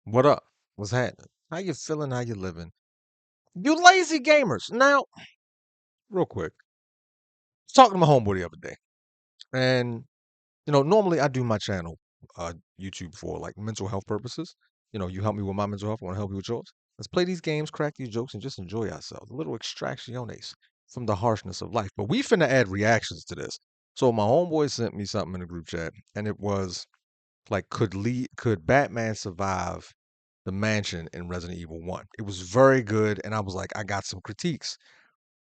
What up? What's happening? How you feeling? How you living? You lazy gamers. Now, real quick, talking to my homeboy the other day, and normally I do my channel, YouTube for like mental health purposes. You help me with my mental health, I want to help you with yours. Let's play these games, crack these jokes, and just enjoy ourselves. A little extracciones from the harshness of life. But we finna add reactions to this. So my homeboy sent me something in the group chat, and it was like, could Batman survive the mansion in Resident Evil 1? It was very good, and I was like, I got some critiques.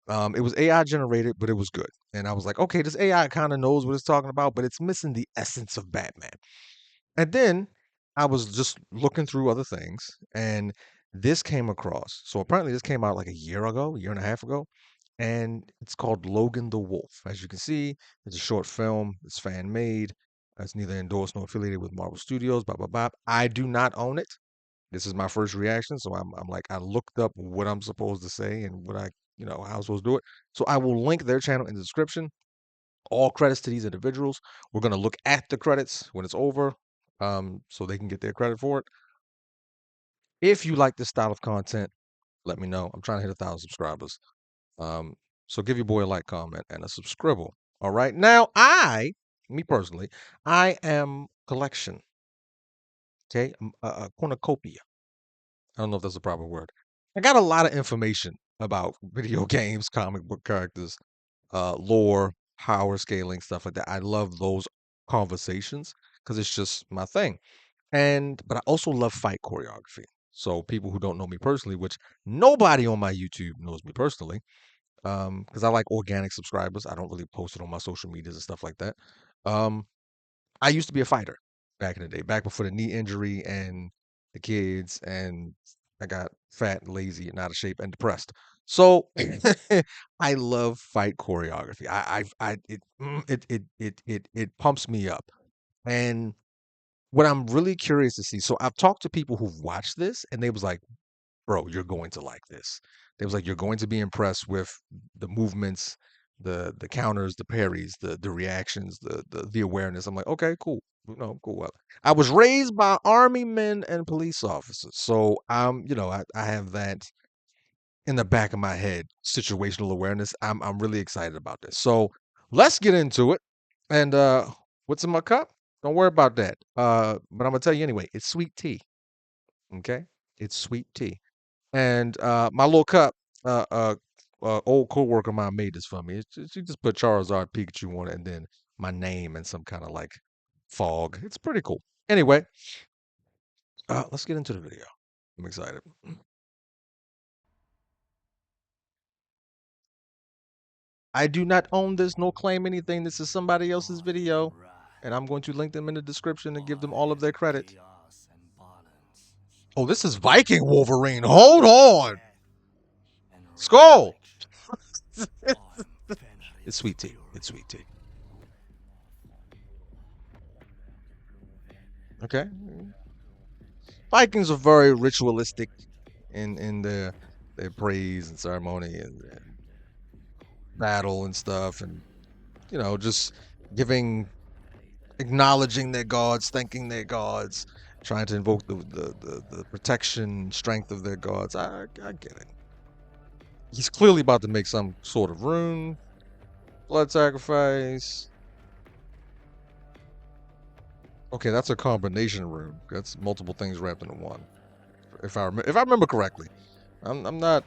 It was AI generated, but it was good. And I was like, okay, this AI kind of knows what it's talking about, but it's missing the essence of Batman. And then I was just looking through other things, and this came across. So apparently, this came out like a year ago, a year and a half ago, and it's called Logan the Wolf. As you can see, it's a short film. It's fan made. It's neither endorsed nor affiliated with Marvel Studios. Blah blah blah. I do not own it. This is my first reaction, so I'm like, I looked up what I'm supposed to say and what how I'm supposed to do it. So I will link their channel in the description. All credits to these individuals. We're gonna look at the credits when it's over, so they can get their credit for it. If you like this style of content, let me know. I'm trying to hit 1,000 subscribers. Um, so give your boy a like, comment, and a subscribe. All right. Now, me personally, I am collection. Okay, a cornucopia. I don't know if that's a proper word. I got a lot of information about video games, comic book characters, lore, power scaling, stuff like that. I love those conversations because it's just my thing. But I also love fight choreography. So people who don't know me personally, which nobody on my YouTube knows me personally, because I like organic subscribers. I don't really post it on my social medias and stuff like that. Um, I used to be a fighter back in the day, back before the knee injury and the kids, and I got fat, lazy, and out of shape and depressed. So I love fight choreography. It pumps me up. And what I'm really curious to see, so I've talked to people who've watched this, and they was like, bro, you're going to like this. They was like, you're going to be impressed with the movements, the counters, the parries, the reactions, the awareness. I'm like, okay, cool. Cool. Well, I was raised by army men and police officers. So I have that in the back of my head, situational awareness. I'm really excited about this. So let's get into it. And what's in my cup? Don't worry about that. But I'm gonna tell you anyway, it's sweet tea. Okay? It's sweet tea. And my little cup, uh, uh, old coworker of mine made this for me. She just put Charizard Pikachu on it, and then my name and some kind of like fog. It's pretty cool. Anyway, let's get into the video. I'm excited. I do not own this, nor claim anything. This is somebody else's video, and I'm going to link them in the description and give them all of their credit. Oh, this is Viking Wolverine. Hold on, Skull. It's sweet tea. It's sweet tea. Okay. Vikings are very ritualistic in their praise and ceremony and battle and stuff, and just giving, acknowledging their gods, thanking their gods, trying to invoke the protection, strength of their gods. I get it. He's clearly about to make some sort of rune, blood sacrifice. Okay, that's a combination rune. That's multiple things wrapped into one. If I remember correctly, I'm not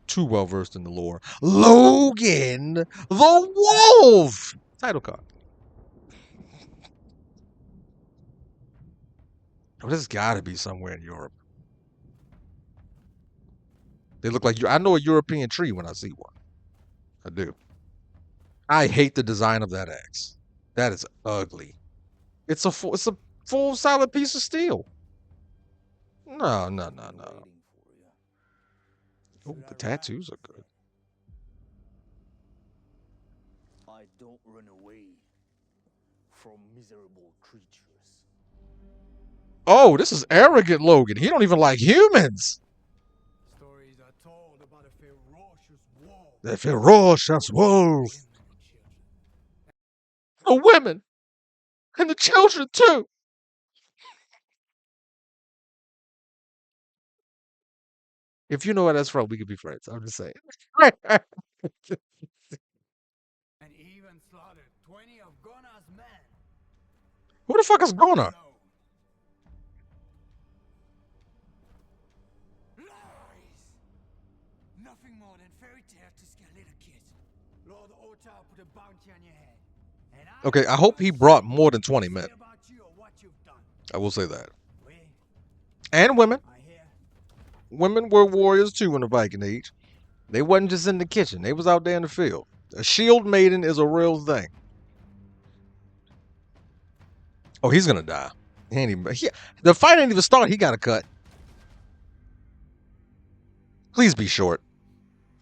too well versed in the lore. Logan the Wolf! Title card. Oh, this has got to be somewhere in Europe. They look like you. I know a European tree when I see one. I do. I hate the design of that axe. That is ugly. It's a full solid piece of steel. No, no, no, no. Oh, the tattoos are good. I don't run away from miserable creatures. Oh, this is arrogant Logan. He don't even like humans. Stories are told about a ferocious wolf. The ferocious wolf. The women and the children too. If you know where that's from, we could be friends. I'm just saying. And even slaughtered 20 of Gona's men. Who the fuck is Gona? Lies! Nothing more than fairy tales to scare little kids. Lord Ota put a bounty on your head. And Okay, I hope he brought more than 20 men. about you or what you've done. I will say that. We, And women. I hear, Women were warriors too in the Viking Age. They wasn't just in the kitchen. They was out there in the field. A shield maiden is a real thing. Oh, he's gonna die. The fight ain't even started. He got a cut. Please be short.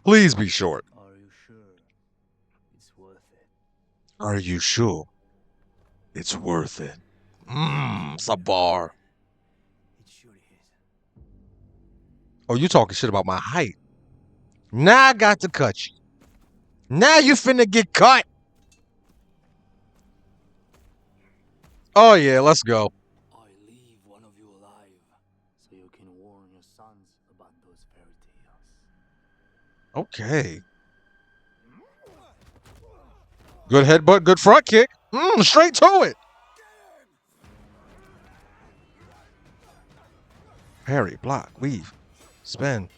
Please be short. Are you sure it's worth it? Are you sure it's worth it? It's a bar. it surely is. Oh, you talking shit about my height. Now I got to cut you. Now you finna get cut. Oh yeah, let's go. I leave one of you alive so you can warn your sons about those fairy tales. Okay. Good headbutt, good front kick. Straight to it. Parry, block, weave, spin.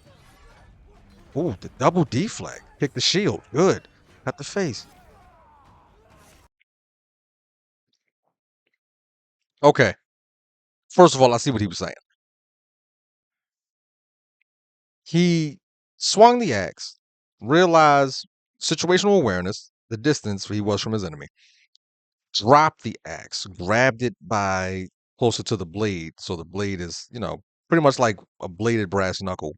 Ooh, the double deflect. Kick the shield. Good. Got the face. Okay. First of all, I see what he was saying. He swung the axe, realized situational awareness, the distance he was from his enemy, dropped the axe, grabbed it by closer to the blade. So the blade is, pretty much like a bladed brass knuckle,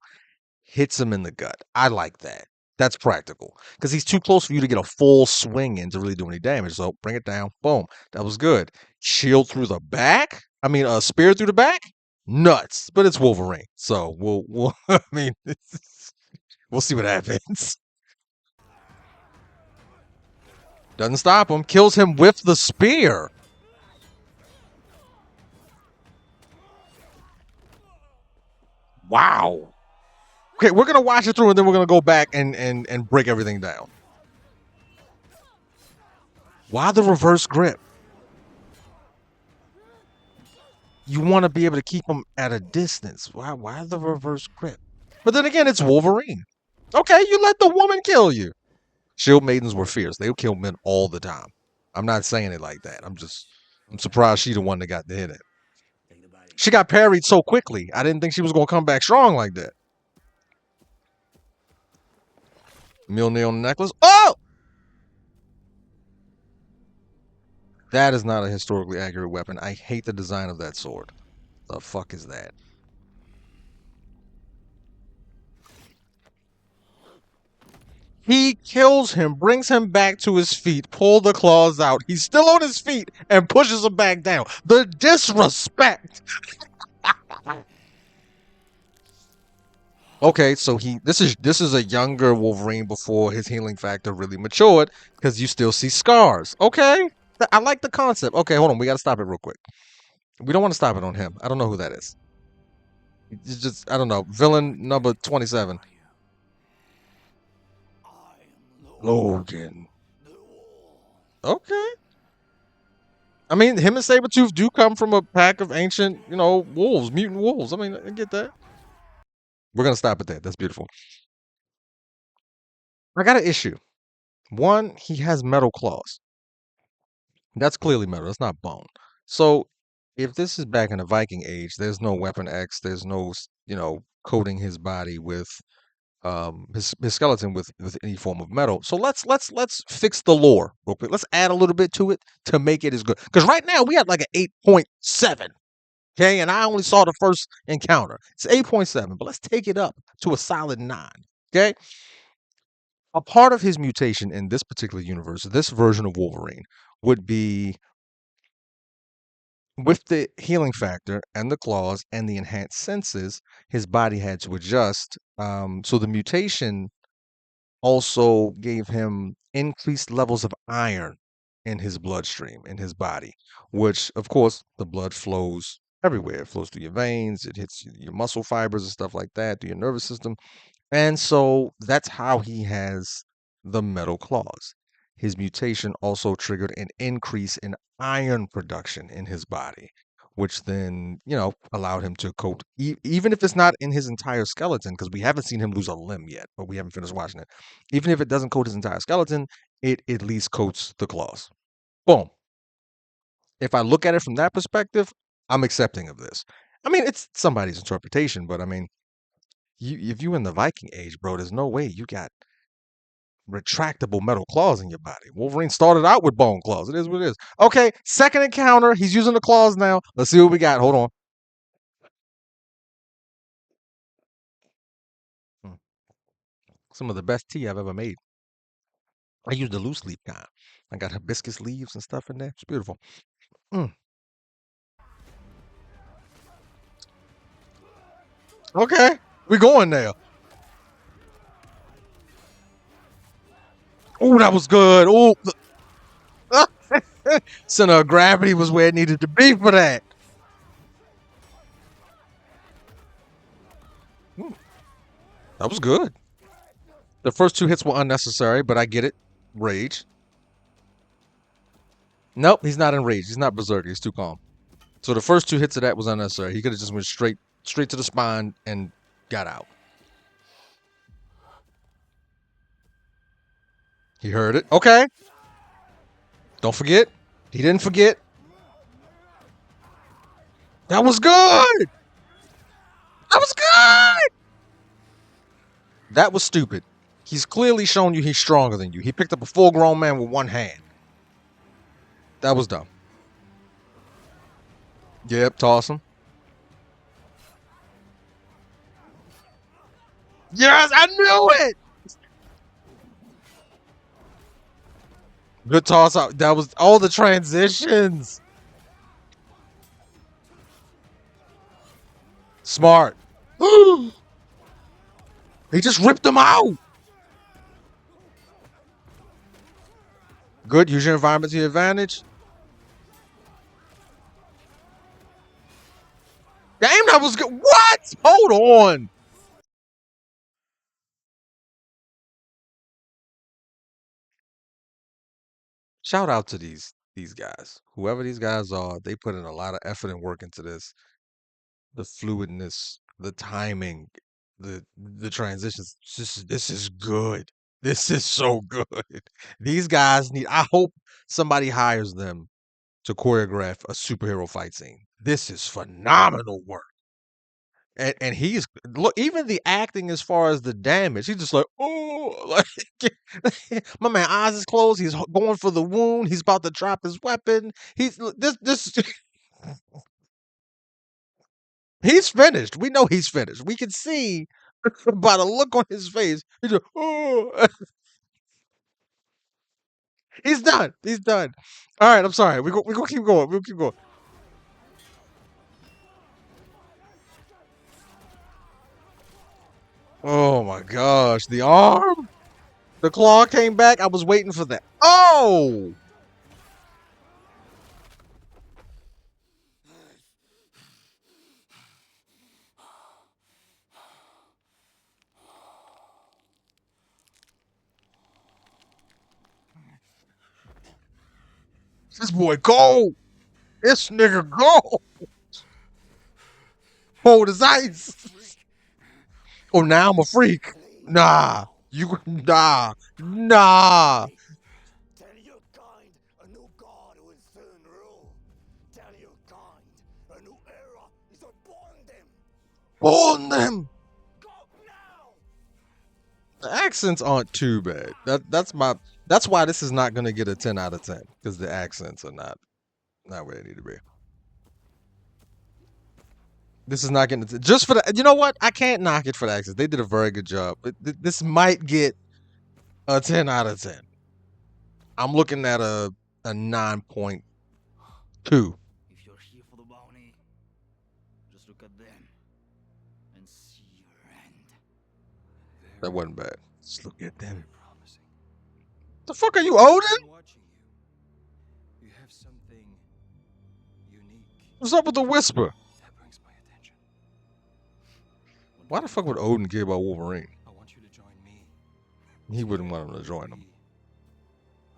hits him in the gut. I like that. That's practical because he's too close for you to get a full swing in to really do any damage. So bring it down. Boom. That was good. Shield through the back. I mean, a spear through the back. Nuts. But it's Wolverine, so we'll. I mean, we'll see what happens. Doesn't stop him. Kills him with the spear. Wow. Okay, we're gonna watch it through and then we're gonna go back and break everything down. Why the reverse grip? You want to be able to keep them at a distance. Why the reverse grip? But then again, it's Wolverine. Okay, you let the woman kill you. Shield maidens were fierce. They would kill men all the time. I'm not saying it like that. I'm surprised she the one that got the hit in. Take the body. She got parried so quickly. I didn't think she was gonna come back strong like that. Mjolnir necklace. Oh! That is not a historically accurate weapon. I hate the design of that sword. The fuck is that? He kills him, brings him back to his feet, pull the claws out. He's still on his feet and pushes him back down. The disrespect. Okay, so this is a younger Wolverine before his healing factor really matured because you still see scars. Okay, I like the concept. Okay, hold on, we got to stop it real quick. We don't want to stop it on him. I don't know who that is. It's just I don't know. Villain number 27. Logan. Okay. I mean, him and Sabretooth do come from a pack of ancient, wolves, mutant wolves. I mean, I get that. We're going to stop at that. That's beautiful. I got an issue. One, he has metal claws. That's clearly metal. That's not bone. So if this is back in the Viking Age, there's no Weapon X. There's no, coating his body with his skeleton with any form of metal. So let's fix the lore real quick. Let's add a little bit to it to make it as good. Because right now we have like an 8.7. Okay, and I only saw the first encounter. It's 8.7, but let's take it up to a solid 9. Okay. A part of his mutation in this particular universe, this version of Wolverine, would be with the healing factor and the claws and the enhanced senses, his body had to adjust. So the mutation also gave him increased levels of iron in his bloodstream, in his body, which, of course, the blood flows everywhere. It flows through your veins, it hits your muscle fibers and stuff like that, through your nervous system. And so that's how he has the metal claws. His mutation also triggered an increase in iron production in his body, which then, allowed him to coat, even if it's not in his entire skeleton, because we haven't seen him lose a limb yet, but we haven't finished watching it. Even if it doesn't coat his entire skeleton, it at least coats the claws. Boom. If I look at it from that perspective, I'm accepting of this. I mean, it's somebody's interpretation, but I mean, if you in the Viking age, bro, there's no way you got retractable metal claws in your body. Wolverine started out with bone claws. It is what it is. Okay, second encounter. He's using the claws now. Let's see what we got. Hold on. Hmm. Some of the best tea I've ever made. I use the loose leaf kind. I got hibiscus leaves and stuff in there. It's beautiful. Mm. Okay, we going there. Oh, that was good. Oh, center of gravity was where it needed to be for that. That was good. The first two hits were unnecessary, but I get it. Rage. Nope, he's not enraged. He's not berserker. He's too calm. So the first two hits of that was unnecessary. He could have just went straight to the spine and got out. He heard it. Okay. Don't forget. He didn't forget. That was good. That was good. That was stupid. He's clearly shown you he's stronger than you. He picked up a full-grown man with one hand. That was dumb. Yep, toss him. Yes, I knew it. Good toss out. That was all the transitions. Smart. He just ripped them out. Good. Use your environment to your advantage. Damn, that was good. What? Hold on. Shout out to these guys. Whoever these guys are, they put in a lot of effort and work into this. The fluidness, the timing, the transitions. This is good. This is so good. These guys need. I hope somebody hires them to choreograph a superhero fight scene. This is phenomenal work. And he's look, even the acting as far as the damage, he's just like, oh, like my man eyes is closed, he's going for the wound, he's about to drop his weapon. He's this he's finished. We know he's finished. We can see by the look on his face. He's just, oh. He's done. He's done. All right, I'm sorry. We gonna keep going. We'll keep going. Oh my gosh, the arm. The claw came back. I was waiting for that. Oh! This boy go. This nigga go. Hold his ice. Oh, now I'm a freak. Nah. Nah. Tell your kind a new god will soon rule. Tell your kind a new era is upon them. On them. Go now! The accents aren't too bad. That's why this is not gonna get a 10 out of 10. Because the accents are not where they need to be. This is not getting just for the. You know what? I can't knock it for the accents. They did a very good job. This might get a 10 out of 10. I'm looking at a 9.2. If you're here for the bounty, just look at them and see your end. That wasn't bad. Just look at them. Promising. The fuck are you, Odin? I'm watching you. You have something unique. What's up with the whisper? Why the fuck would Odin care about Wolverine? I want you to join me. He wouldn't want him to join him.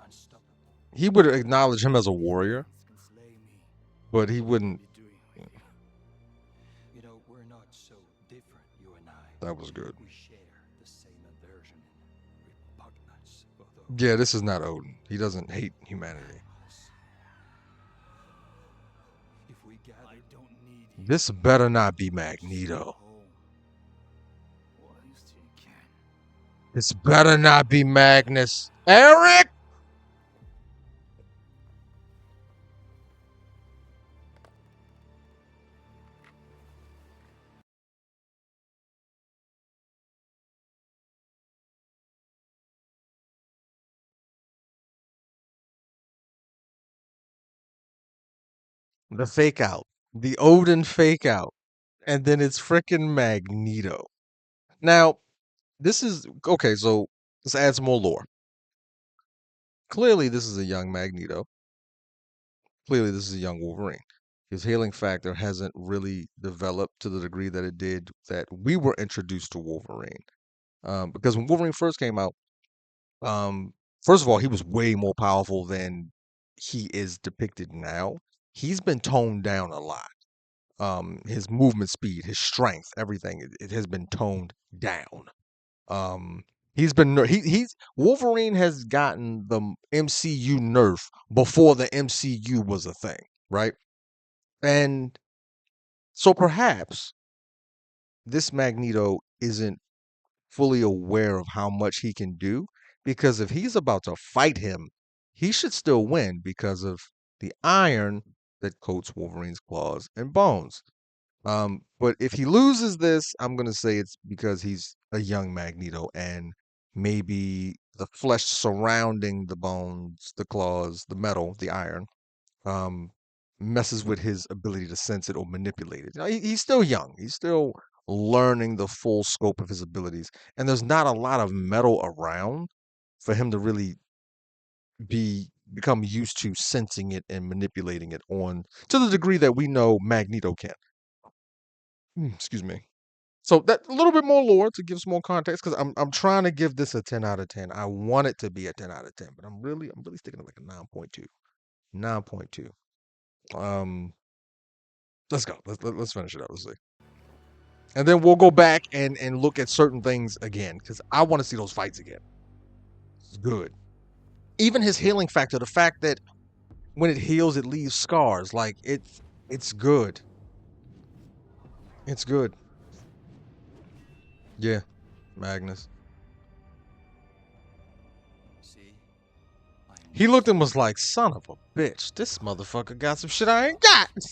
Unstoppable. He would acknowledge him as a warrior, Can slay me. but he What wouldn't. are you doing with you? You know, we're not so different, you and I. That was good. We share the same aversion and repugnance for those. Yeah, this is not Odin. He doesn't hate humanity. If we gather, I don't need you. This better not be Magneto. Home. While you still can. This better not be Magnus. Eric! The fake out. The Odin fake out. And then it's freaking Magneto. Now, this is okay, so let's add some more lore. Clearly, this is a young Magneto. Clearly, this is a young Wolverine. His healing factor hasn't really developed to the degree that it did that we were introduced to Wolverine. Because when Wolverine first came out, um, first of all, he was way more powerful than he is depicted now. He's been toned down a lot. His movement speed, his strength, everything, it has been toned down. Um, he's Wolverine has gotten the MCU nerf before the MCU was a thing, right? And so perhaps this Magneto isn't fully aware of how much he can do, because if he's about to fight him, he should still win because of the iron that coats Wolverine's claws and bones. But if he loses this, I'm gonna say it's because he's a young Magneto and maybe the flesh surrounding the bones, the claws, the metal, the iron, um, messes with his ability to sense it or manipulate it. You know, he's still young. He's still learning the full scope of his abilities, and there's not a lot of metal around for him to really become used to sensing it and manipulating it on to the degree that we know Magneto can. Excuse me. So that a little bit more lore to give some more context because I'm trying to give this a 10 out of 10. I want it to be a 10 out of 10, but I'm really sticking to like a 9.2. 9.2. Um let's go. Let's finish it up. Let's see. And then we'll go back and look at certain things again because I want to see those fights again. It's good. Even his healing factor, the fact that when it heals it leaves scars, like it's good. It's good. Yeah, Magnus. See? I am He looked and was like, son of a bitch, this motherfucker got some shit I ain't got. But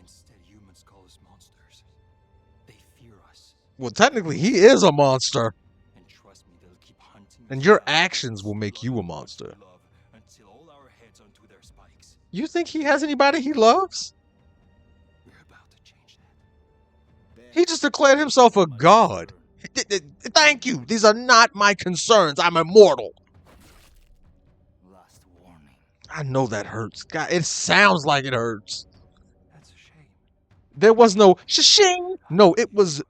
instead, humans call us monsters. They fear us. Well, technically, he is a monster, And trust me, they'll keep hunting and us your down, actions will make you a slaughtering the ones we monster. love, until all our heads onto their spikes. You think he has anybody he loves? We're about to change that. He just declared himself a god. Thank you. These are not my concerns. I'm immortal. Last warning. I know that hurts. God, it sounds like it hurts. That's a shame. There was no shishing. No, it was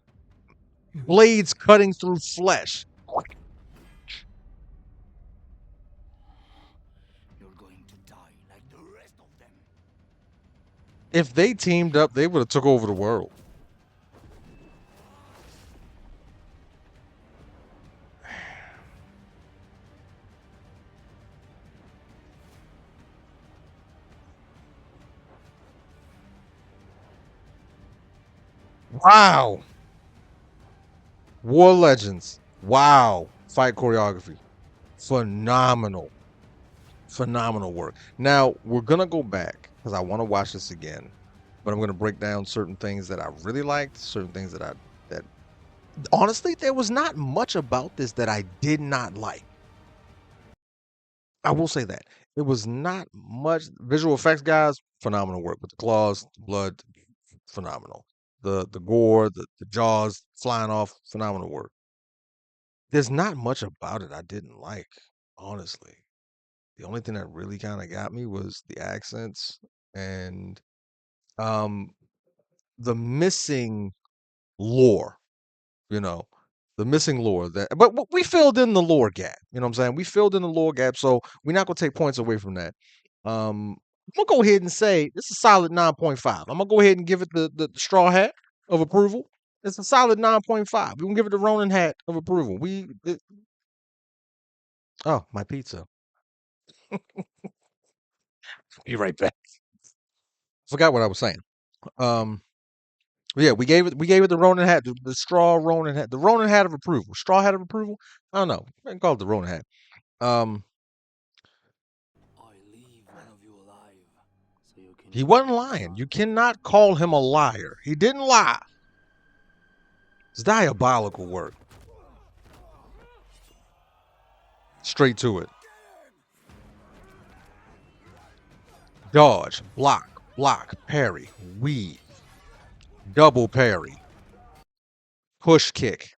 blades cutting through flesh. You're going to die like the rest of them. If they teamed up, they would have took over the world. Wow. War Legends. Wow. Fight choreography. Phenomenal. Phenomenal work. Now, we're going to go back because I want to watch this again. But I'm going to break down certain things that I really liked, certain things that honestly, there was not much about this that I did not like. I will say that. It was not much visual effects, guys. Phenomenal work with the claws, the blood, phenomenal. The gore, the jaws flying off, phenomenal work. There's not much about it I didn't like, honestly. The only thing that really kind of got me was the accents and um the missing lore. You know, the missing lore that, but we filled in the lore gap. You know what I'm saying? We filled in the lore gap, so we're not gonna take points away from that. I'm gonna go ahead and say this is a solid 9.5. I'm gonna go ahead and give it the straw hat of approval. It's a solid 9.5. We're gonna give it the Ronin hat of approval. Oh, my pizza. Be right back. Forgot what I was saying. Um, yeah, we gave it the Ronin hat, the straw Ronin hat, the Ronin hat of approval, straw hat of approval. I don't know. I can call it the Ronin hat. Um, I leave one of you alive, so you can he warn wasn't your lying. You sons cannot about call him a those liar. He didn't lie. It's diabolical work. Straight to it. Dodge, block, parry, weave, double parry, push kick,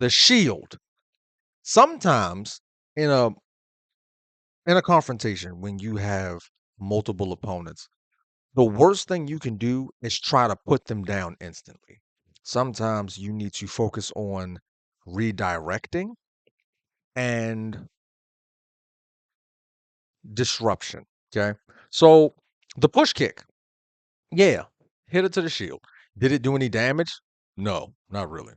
the shield. Sometimes in a confrontation when you have multiple opponents, the worst thing you can do is try to put them down instantly. Sometimes you need to focus on redirecting and disruption. Okay. So the push kick, yeah, hit it to the shield. Did it do any damage? No, not really.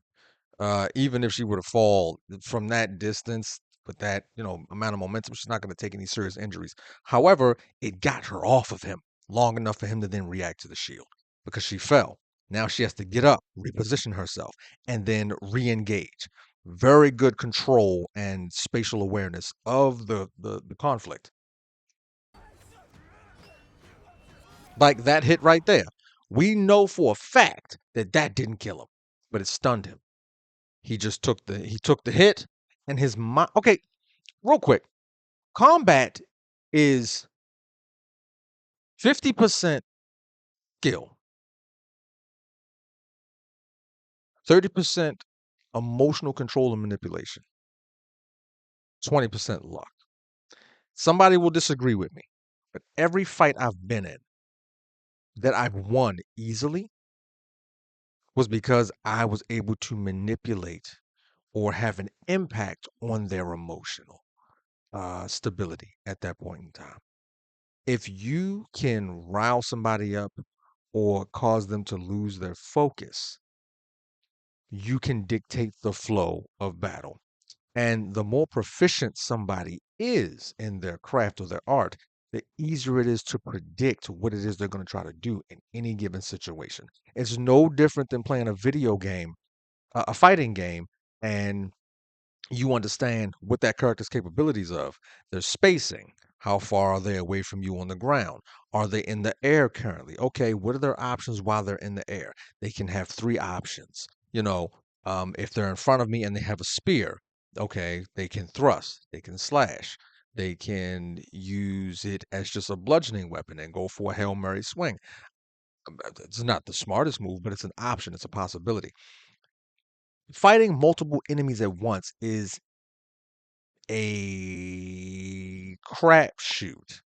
Even if she were to fall from that distance with that, amount of momentum, she's not going to take any serious injuries. However, it got her off of him long enough for him to then react to the shield because she fell. Now she has to get up, reposition herself, and then re-engage. Very good control and spatial awareness of the conflict. Like that hit right there. We know for a fact that that didn't kill him, but it stunned him. He took the hit and his mind. Okay, real quick. Combat is 50% skill, 30% emotional control and manipulation, 20% luck. Somebody will disagree with me, but every fight I've been in that I've won easily was because I was able to manipulate or have an impact on their emotional stability at that point in time. If you can rile somebody up or cause them to lose their focus, you can dictate the flow of battle. And the more proficient somebody is in their craft or their art, the easier it is to predict what it is they're going to try to do in any given situation. It's no different than playing a video game, a fighting game, and you understand what that character's capabilities of. Their spacing. How far are they away from you on the ground? Are they in the air currently? Okay, what are their options while they're in the air? They can have three options. If they're in front of me and they have a spear, okay, they can thrust, they can slash, they can use it as just a bludgeoning weapon and go for a Hail Mary swing. It's not the smartest move, but it's an option, it's a possibility. Fighting multiple enemies at once is a crapshoot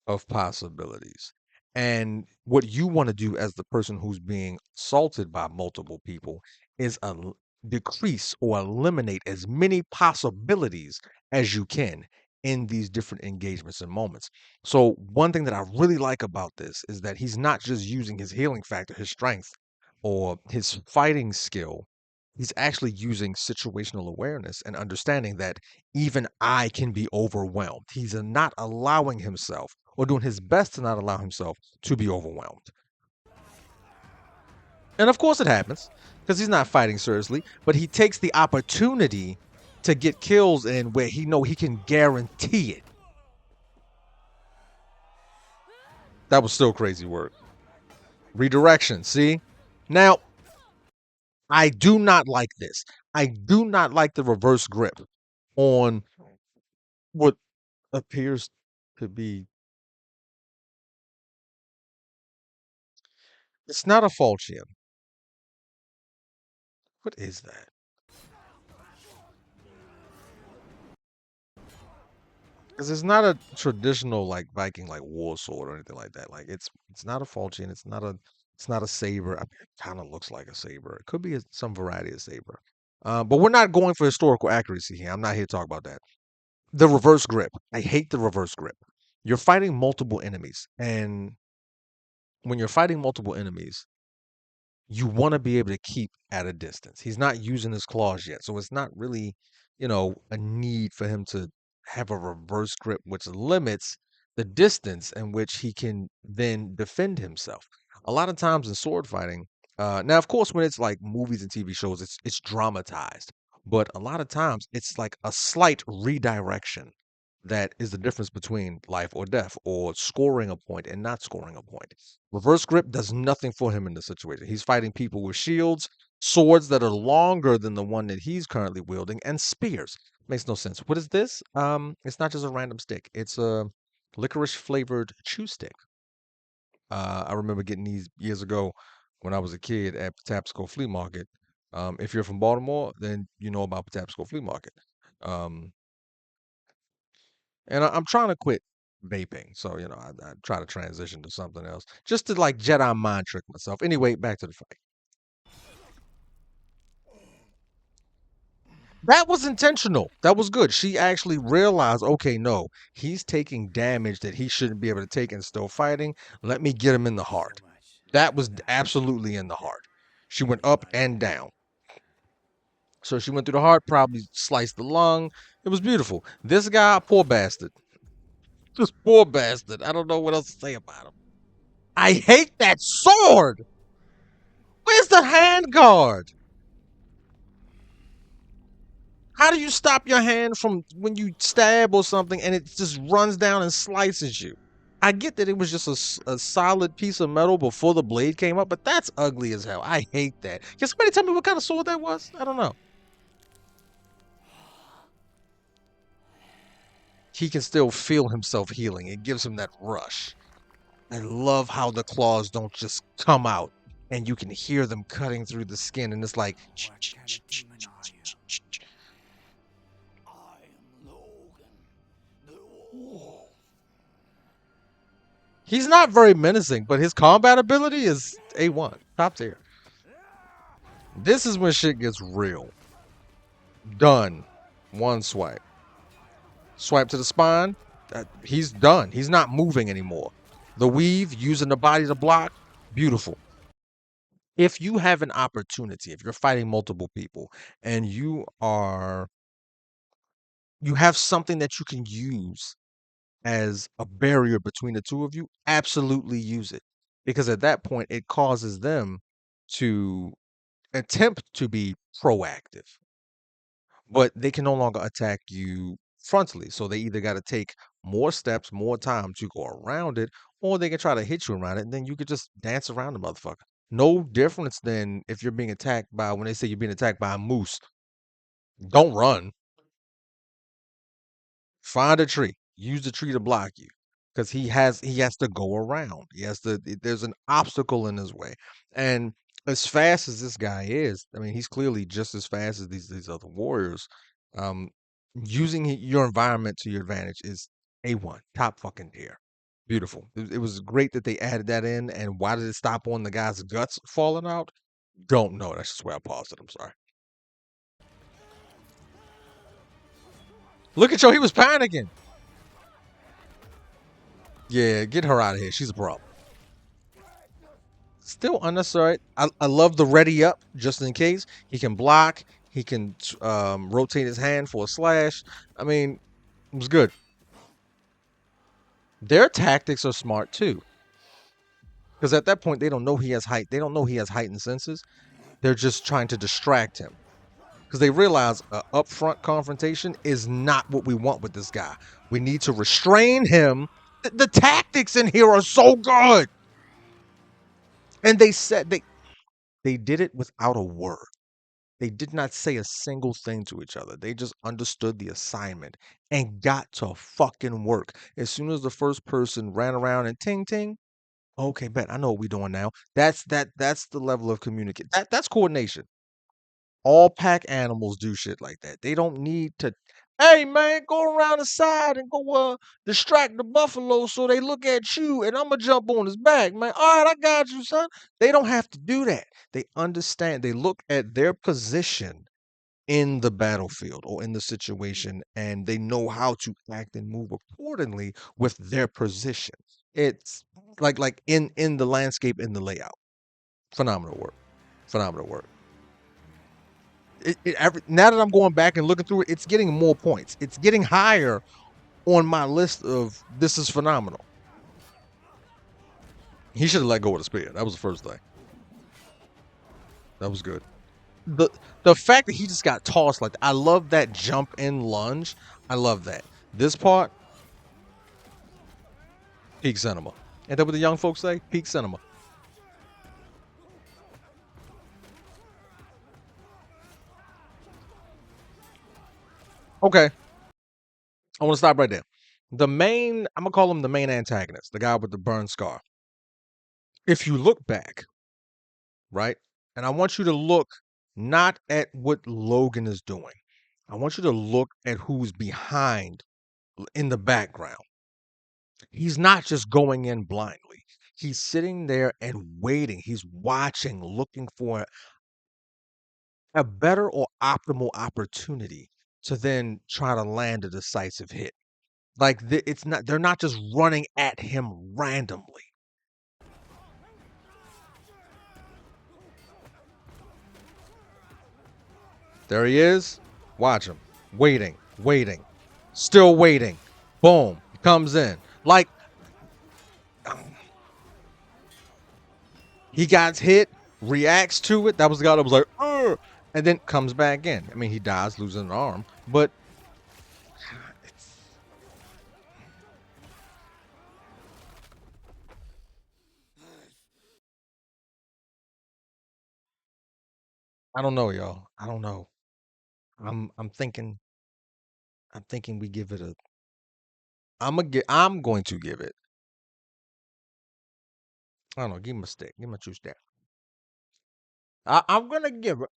of possibilities. And what you want to do as the person who's being assaulted by multiple people is decrease or eliminate as many possibilities as you can in these different engagements and moments. So, one thing that I really like about this is that he's not just using his healing factor, his strength, or his fighting skill. He's actually using situational awareness and understanding that even I can be overwhelmed. He's not allowing himself or doing his best to not allow himself to be overwhelmed. And of course it happens because he's not fighting seriously, but he takes the opportunity to get kills in where he can guarantee it. That was still crazy work. Redirection, see? Now, I do not like this. I do not like the reverse grip on what appears to be. It's not a falchion. What is that? Because it's not a traditional like Viking like war sword or anything like that. Like it's not a falchion. It's not a saber. I mean, it kind of looks like a saber. It could be some variety of saber. But we're not going for historical accuracy here. I'm not here to talk about that. The reverse grip. I hate the reverse grip. You're fighting multiple enemies, and when you're fighting multiple enemies, you want to be able to keep at a distance. He's not using his claws yet, so it's not really, a need for him to have a reverse grip, which limits the distance in which he can then defend himself. A lot of times in sword fighting, now of course when it's like movies and TV shows, it's dramatized, but a lot of times it's like a slight redirection that is the difference between life or death, or scoring a point and not scoring a point. Reverse grip does nothing for him in this situation. He's fighting people with shields, swords that are longer than the one that he's currently wielding, and spears. Makes no sense. What is this? It's not just a random stick. It's a licorice flavored chew stick. I remember getting these years ago when I was a kid at Patapsco Flea Market. If you're from Baltimore, then you know about Patapsco Flea Market. Um, and I'm trying to quit vaping, so I try to transition to something else, just to like Jedi mind trick myself. Anyway, back to the fight. That was intentional. That was good. She actually realized, okay, no, he's taking damage that he shouldn't be able to take and still fighting. Let me get him in the So heart. much That was for that. absolutely in the heart. She went Only up by and death. down. So she went through the heart, probably sliced the lung. It was beautiful. This guy, poor bastard. This poor bastard. I don't know what else to say about him. I hate that sword. Where's the hand guard? How do you stop your hand from when you stab or something and it just runs down and slices you? I get that it was just a solid piece of metal before the blade came up, but that's ugly as hell. I hate that. Can somebody tell me what kind of sword that was? I don't know. He can still feel himself healing. It gives him that rush. I love how the claws don't just come out and you can hear them cutting through the skin, and it's like What kind of demon are you? I am Logan the Wolf. he's not very menacing, but his combat ability is A1, top tier. This is when shit gets real. Done. One swipe. Swipe to the spine. He's done. He's not moving anymore. The weave, using the body to block. Beautiful. If you have an opportunity, if you're fighting multiple people and you have something that you can use as a barrier between the two of you, absolutely use it. Because at that point, it causes them to attempt to be proactive, but they can no longer attack you frontally. So they either got to take more steps, more time to go around it, or they can try to hit you around it, and then you could just dance around the motherfucker. No difference than if you're being attacked by, when they say you're being attacked by a moose, don't run. Find a tree. Use the tree to block you, because he has to go around. There's an obstacle in his way. And as fast as this guy is, I mean, he's clearly just as fast as these other warriors. Um, using your environment to your advantage is A1, top fucking tier. Beautiful. It was great that they added that in. And why did it stop on the guy's guts falling out? Don't know. That's just where I paused it. I'm sorry. Look at Joe. He was panicking. Yeah, get her out of here. She's a problem. Still unnecessary. I love the ready up just in case. He can block. He can rotate his hand for a slash. I mean, it was good. Their tactics are smart too, because at that point they don't know he has height. They don't know he has heightened senses. They're just trying to distract him, because they realize a upfront confrontation is not what we want with this guy. We need to restrain him. The tactics in here are so good, and they did it without a word. They did not say a single thing to each other. They just understood the assignment and got to fucking work. As soon as the first person ran around and ting ting, okay, bet I know what we're doing now. That's the level of communication. That's coordination. All pack animals do shit like that. They don't need to. Hey man, go around the side and go distract the buffalo so they look at you, and I'm gonna jump on his back, man. All right, I got you, son. They don't have to do that. They understand. They look at their position in the battlefield or in the situation, and they know how to act and move accordingly with their position. It's like in the landscape, in the layout. Phenomenal work. Phenomenal work. Now that I'm going back and looking through it, it's getting more points. It's getting higher on my list of this is phenomenal. He should have let go of the spear. That was the first thing. That was good. The the fact that he just got tossed like that, I love that jump in lunge. I love that. This part, peak cinema. Ain't that what the young folks say? Peak cinema. Okay, I want to stop right there. The main, I'm gonna call him the main antagonist, the guy with the burn scar. If you look back, right, and I want you to look not at what Logan is doing. I want you to look at who's behind in the background. He's not just going in blindly. He's sitting there and waiting. He's watching, looking for a better or optimal opportunity to then try to land a decisive hit. Like it's not they're not just running at him randomly. There he is. Watch him. Waiting, waiting. Still waiting. Boom. He comes in. Like he got hit, reacts to it. That was the guy that was like, "Ugh," and then comes back in. I mean, he dies, losing an arm, but it's, I don't know, y'all. I don't know. I'm thinking we give it a I'm going to give it. I don't know, give him a stick. Give him a true stick. I'm gonna give it.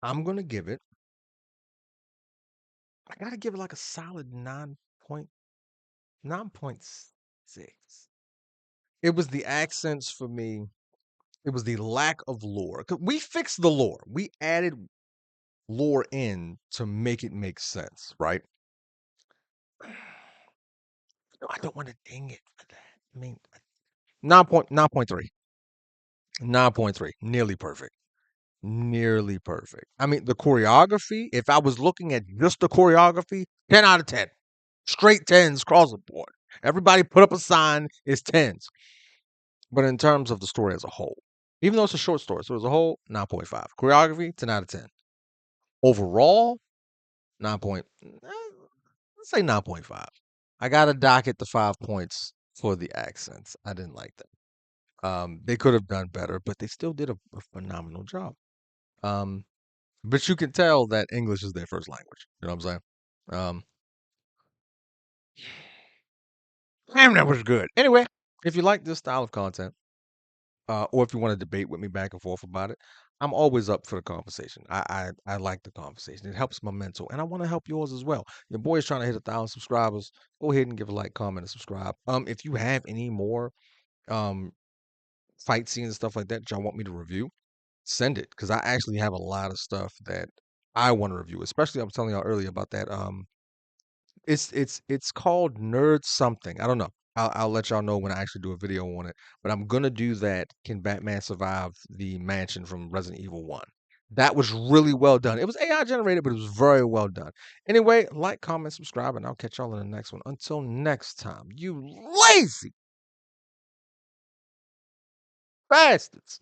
I'm gonna give it. I gotta give it like a solid 9.6. It was the accents for me. It was the lack of lore. 'Cause we fixed the lore. We added lore in to make it make sense, right? No, I don't want to ding it for that. I mean, 9.3. 9.3. Nearly perfect. Nearly perfect. I mean, the choreography, if I was looking at just the choreography, 10 out of 10. Straight 10s across the board. Everybody put up a sign, it's 10s. But in terms of the story as a whole, even though it's a short story, so as a whole, 9.5. Choreography, 10 out of 10. Overall, 9 point, let's say 9.5. I got to dock it the 5 points for the accents. I didn't like that. They could have done better, but they still did a phenomenal job. Um, but you can tell that English is their first language. You know what I'm saying? Damn, that was good. Anyway, if you like this style of content, or if you want to debate with me back and forth about it, I'm always up for the conversation. I like the conversation. It helps my mental, and I want to help yours as well. Your boy is trying to hit 1,000 subscribers. Go ahead and give a like, comment, and subscribe. If you have any more um fight scenes and stuff like that y'all want me to review, send it because I actually have a lot of stuff that I want to review. Especially I was telling y'all earlier about that it's called Nerd something. I don't know. I'll let y'all know when I actually do a video on it. But I'm gonna do that. Can Batman survive the mansion from Resident Evil 1? That was really well done. It was AI generated, but it was very well done. Anyway, like, comment, subscribe, and I'll catch y'all in the next one. Until next time, you lazy bastards.